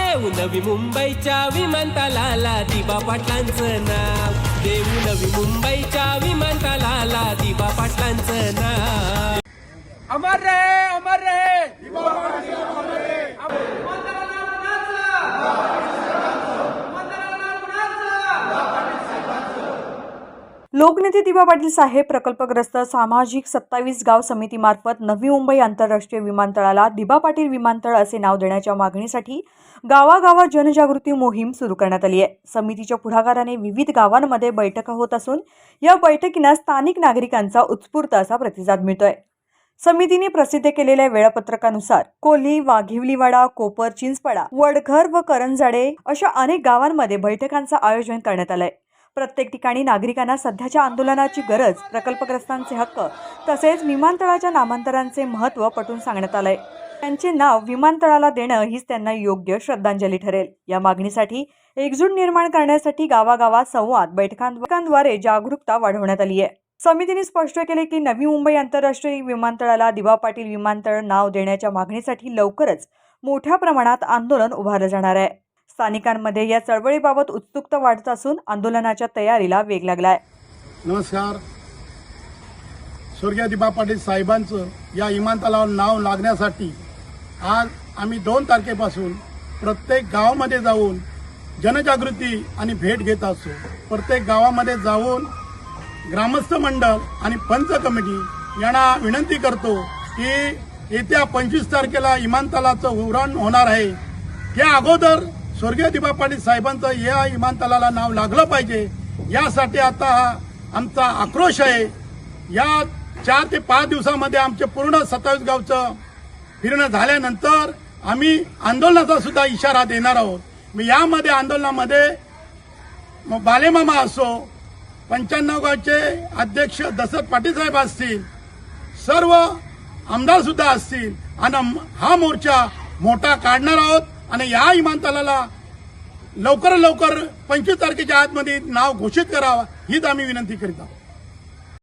देऊ नवी मुंबईच्या विमानतळाला दिबा पाटलांचं नाव, देऊ नवी मुंबईच्या विमानतळाला दिबा पाटलांचं नाव। अमर रहे, अमर रहे, दिबा पाटील अमर रहे। लोकनेते दिबा पाटील साहेब प्रकल्पग्रस्त सामाजिक 27 गाव समितीमार्फत नवी मुंबई आंतरराष्ट्रीय विमानतळाला दिबा पाटील विमानतळ असे नाव देण्याच्या मागणीसाठी गावागावात जनजागृती मोहीम सुरू करण्यात आली आहे। समितीच्या पुढाकाराने विविध गावांमध्ये बैठका होत असून या बैठकींना स्थानिक नागरिकांचा उत्स्फूर्त असा प्रतिसाद मिळतोय। समितीने प्रसिद्ध केलेल्या वेळापत्रकानुसार कोल्ही, वाघिवलीवाडा, कोपर, चिंचपाडा, वडघर व करंजाडे अशा अनेक गावांमध्ये बैठकांचं आयोजन करण्यात आलंय। प्रत्येक ठिकाणी नागरिकांना सध्याच्या आंदोलनाची गरज, प्रकल्पग्रस्तांचे हक्क तसेच विमानतळाच्या नामांतरांचे महत्त्व पटवून सांगण्यात आलंय। त्यांचे नाव विमानतळाला देणं हीच त्यांना योग्य श्रद्धांजली ठरेल। या मागणीसाठी एकजूट निर्माण करण्यासाठी गावागावात संवाद बैठकांद्वारे जागरूकता वाढवण्यात आली आहे। समितीने स्पष्ट केले की नवी मुंबई आंतरराष्ट्रीय विमानतळाला दिबा पाटील विमानतळ नाव देण्याच्या मागणीसाठी लवकरच मोठ्या प्रमाणात आंदोलन उभारलं जाणार आहे। स्थानिकांमध्ये या चळवळीबाबत उत्सुकता वाढत असून आंदोलनाच्या तयारीला वेग लागलाय। नमस्कार। स्वर्गीय दिबा पाटील साहेबांचं या विमानतळावर नाव लागण्यासाठी आज आम्ही 2 तारखेपासून प्रत्येक गावामध्ये जाऊन जनजागृती आणि भेट घेत असतो। प्रत्येक गावामध्ये जाऊन ग्रामस्थ मंडळ आणि पंच कमिटी यांना विनंती करतो की येत्या 25 तारखेला विमानतळाचं उड्डाण होणार आहे, त्या अगोदर स्वर्गीय दिबा पाटील साहेबांचं या विमानतळाला नाव लागलं पाहिजे। यासाठी आता हा आमचा आक्रोश आहे। या 4 ते 5 दिवसामध्ये आमचे पूर्ण 27 गावचं फिरणं झाल्यानंतर आम्ही आंदोलनाचा सुद्धा इशारा देणार आहोत। मी यामध्ये आंदोलनामध्ये बालेमामा असो, 95 गावचे अध्यक्ष दशरथ पाटील साहेब असतील, सर्व आमदार सुद्धा असतील आणि हा मोर्चा मोठा काढणार आहोत आणि या विमानतळाला लवकर 25 तारखेच्या आतमध्ये नाव घोषित करावं हीच आम्ही विनंती करीत आहोत।